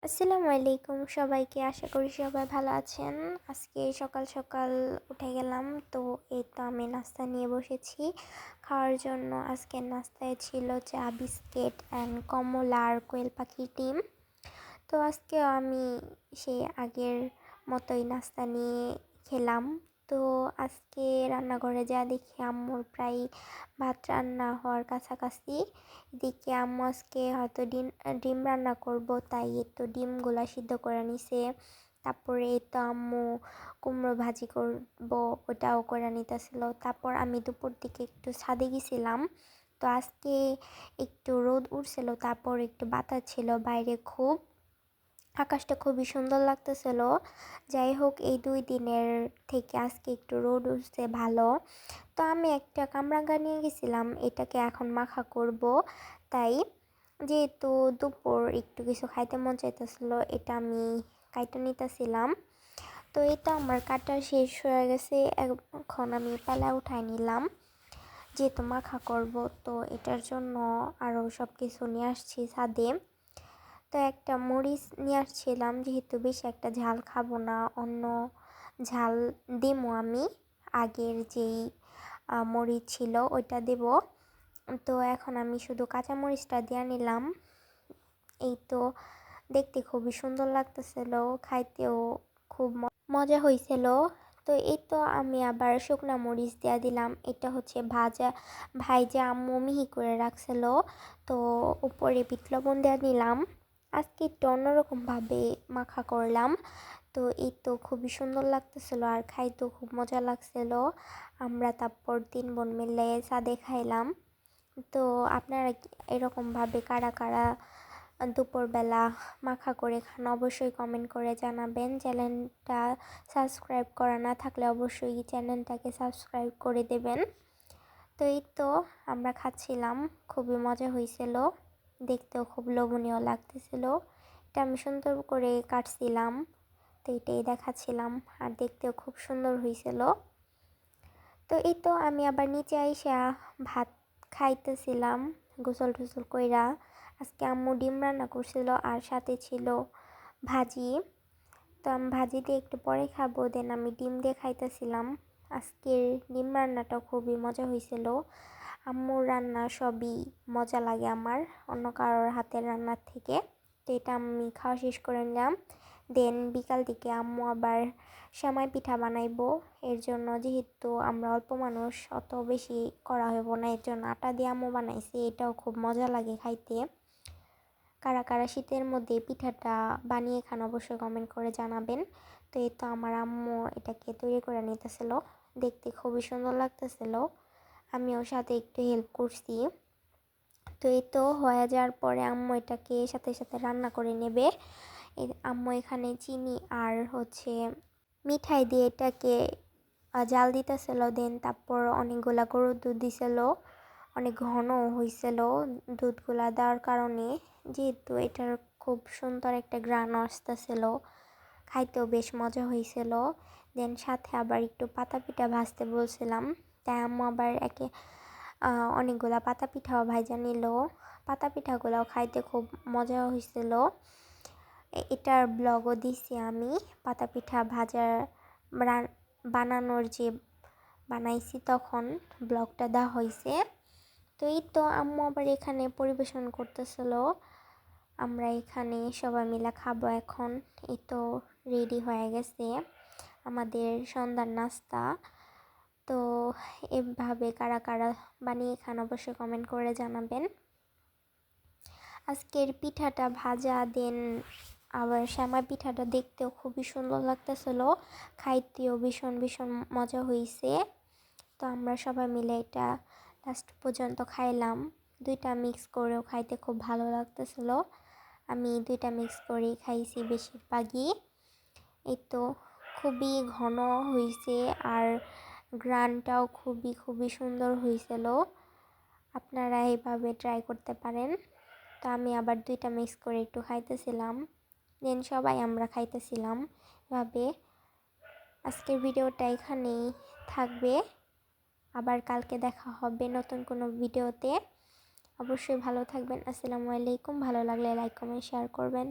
আসসালামু আলাইকুম সবাইকে। আশা করি সবাই ভালো আছেন। আজকে সকাল সকাল উঠে গেলাম, তো এই তো আমি নাস্তা নিয়ে বসেছি খাওয়ার জন্য। আজকের নাস্তায় ছিল চা, বিস্কিট অ্যান্ড কমলা আর কোয়েল পাখির ডিম। তো আজকে আমি সেই আগের মতোই নাস্তা নিয়ে খেলাম। তো আজকে রান্নাঘরে যা দেখি আম্মুর প্রায় ভাত রান্না হওয়ার কাছাকাছি। এদিকে আম্মু আজকে হয়তো ডিম ডিম রান্না করব, তাই একটু ডিমগুলা সিদ্ধ করে নিছে। তারপরে এই তো আম্মু কুমড়ো ভাজি করব, ওটাও করে নিতেছিল। তারপর আমি দুপুর দিকে একটু ছাদে গেছিলাম। তো আজকে একটু রোদ উঠছিল, তারপর একটু বাতাস ছিল বাইরে, খুব আকাশটা খুবই সুন্দর লাগতেছিল। যাই হোক, এই 2 দিনের থেকে আজকে একটু রোদ উঠছে ভালো। তো আমি একটা কামরাঙ্গা নিয়ে গেছিলাম, এটাকে এখন মাখা করব। তাই যেহেতু দুপুর একটু কিছু খাইতে মন চাইতেছিল, এটা আমি কাইটা নিতেছিলাম। তো এই তো আমার কাটা শেষ হয়ে গেছে, এখন আমি পেলা উঠাই নিলাম যেহেতু মাখা করব। তো এটার জন্য আরও সব কিছু নিয়ে আসছি ছাদে। তো একটা মরিচ নিয়ে আসছিলাম, যেহেতু বেশি একটা ঝাল খাবো না, অন্য ঝাল দিমো আমি। আগের যেই মরিচ ছিল ওইটা দেব। তো এখন আমি শুধু কাঁচা মরিচটা দিয়ে নিলাম। এই তো দেখতে খুবই সুন্দর লাগতেছিল, খাইতেও খুব মজা হয়েছিল। তো এই তো আমি আবার শুকনা মরিচ দিয়ে দিলাম। এটা হচ্ছে ভাইজা আম্মু মিহি করে রাখছিল, তো উপরে বিট লবণ দিয়ে নিলাম। আজকে একটু অন্যরকমভাবে মাখা করলাম। তো এই তো খুবই সুন্দর লাগতেছিল আর খাইতেও খুব মজা লাগছিল। আমরা তারপর 3 বোন মিলে ছাদে খাইলাম। তো আপনারা এরকমভাবে কারা কারা দুপুরবেলা মাখা করে খান অবশ্যই কমেন্ট করে জানাবেন। চ্যানেলটা সাবস্ক্রাইব করা না থাকলে অবশ্যই চ্যানেলটাকে সাবস্ক্রাইব করে দেবেন। তো এই তো আমরা খাচ্ছিলাম, খুবই মজা হয়েছিল, দেখতেও খুব লোভনীয় লাগতেছিল। এটা আমি সুন্দর করে কাটছিলাম, তো এটাই দেখাচ্ছিলাম, আর দেখতেও খুব সুন্দর হয়েছিল। তো এই তো আমি আবার নিচে আইসা ভাত খাইতেছিলাম গোসল টোসল কইরা। আজকে আম্মু ডিম রান্না করছিল আর সাথে ছিল ভাজি। তো আমি ভাজি দিয়ে একটু পরে খাবো, দেন আমি ডিম দিয়ে খাইতেছিলাম। আজকের ডিম রান্নাটাও খুবই মজা হয়েছিল। আম্মুর রান্না সবই মজা লাগে আমার অন্য কারোর হাতের রান্নার থেকে। তো এটা আমি খাওয়া শেষ করে নিলাম। দেন বিকাল দিকে আম্মু আবার সেমাই পিঠা বানাইবো। এর জন্য যেহেতু আমরা অল্প মানুষ, অত বেশি করা হইব না, এর জন্য আটা দিয়ে আম্মু বানাইছে। এটাও খুব মজা লাগে খাইতে। কারা কারা শীতের মধ্যে পিঠাটা বানিয়ে খান অবশ্যই কমেন্ট করে জানাবেন। তো এই তো আমার আম্মু এটাকে তৈরি করে নিতেছিল, দেখতে খুবই সুন্দর লাগতেছিল। আমিও সাথে একটু হেল্প করছি। তো এই তো হয়ে যাওয়ার পরে আম্মু এটাকে সাথে সাথে রান্না করে নেবে। আম্মু এখানে চিনি আর হচ্ছে মিঠাই দিয়ে এটাকে জাল দিতেছিল। দেন তারপর অনেকগুলা গরুর দুধ দিছিল, অনেক ঘন হয়েছিল দুধগুলা দেওয়ার কারণে, যেহেতু এটার খুব সুন্দর একটা ঘ্রাণ আসতেছিল, খাইতেও বেশ মজা হয়েছিল। দেন সাথে আবার একটু পাতা পিঠা ভাজতে বলছিলাম, তাই আম্মু আবার অনেকগুলা পাতা পিঠাও ভাজা নিল। পাতা পিঠাগুলোও খাইতে খুব মজা হয়েছিল। এটার ব্লগও দিছি আমি, পাতা পিঠা ভাজার বানানোর যে বানাইছি তখন ব্লগটা দেওয়া হয়েছে। তো এই তো আম্মু আবার এখানে পরিবেশন করতেছিল, আমরা এখানে সবাই মিলে খাবো এখন। এই তো রেডি হয়ে গেছে আমাদের সন্ধ্যার নাস্তা। তো এভাবে কারা কারা বানিয়ে খান অবশ্যই কমেন্ট করে জানাবেন। আজকের পিঠাটা ভাজা, দেন আবার শ্যামা পিঠাটা দেখতেও খুবই সুন্দর লাগতেছিল, খাইতেও ভীষণ ভীষণ মজা হয়েছে। তো আমরা সবাই মিলে এটা লাস্ট পর্যন্ত খাইলাম। 2টা মিক্স করেও খাইতে খুব ভালো লাগতেছিল। আমি 2টা মিক্স করেই খাইছি বেশিরভাগই। এই তো খুবই ঘন হয়েছে আর গ্রানটাও খুবই খুবই সুন্দর হয়েছিল। আপনারা এইভাবে ট্রাই করতে পারেন। তো আমি আবার 2টা মিক্স করে একটু খাইতেছিলাম, দেন সবাই আমরা খাইতেছিলাম এভাবে। আজকের ভিডিওটা এখানেই থাকবে, আবার কালকে দেখা হবে নতুন কোনো ভিডিওতে। অবশ্যই ভালো থাকবেন। আসসালামু আলাইকুম। ভালো লাগলে লাইক কমেন্ট শেয়ার করবেন।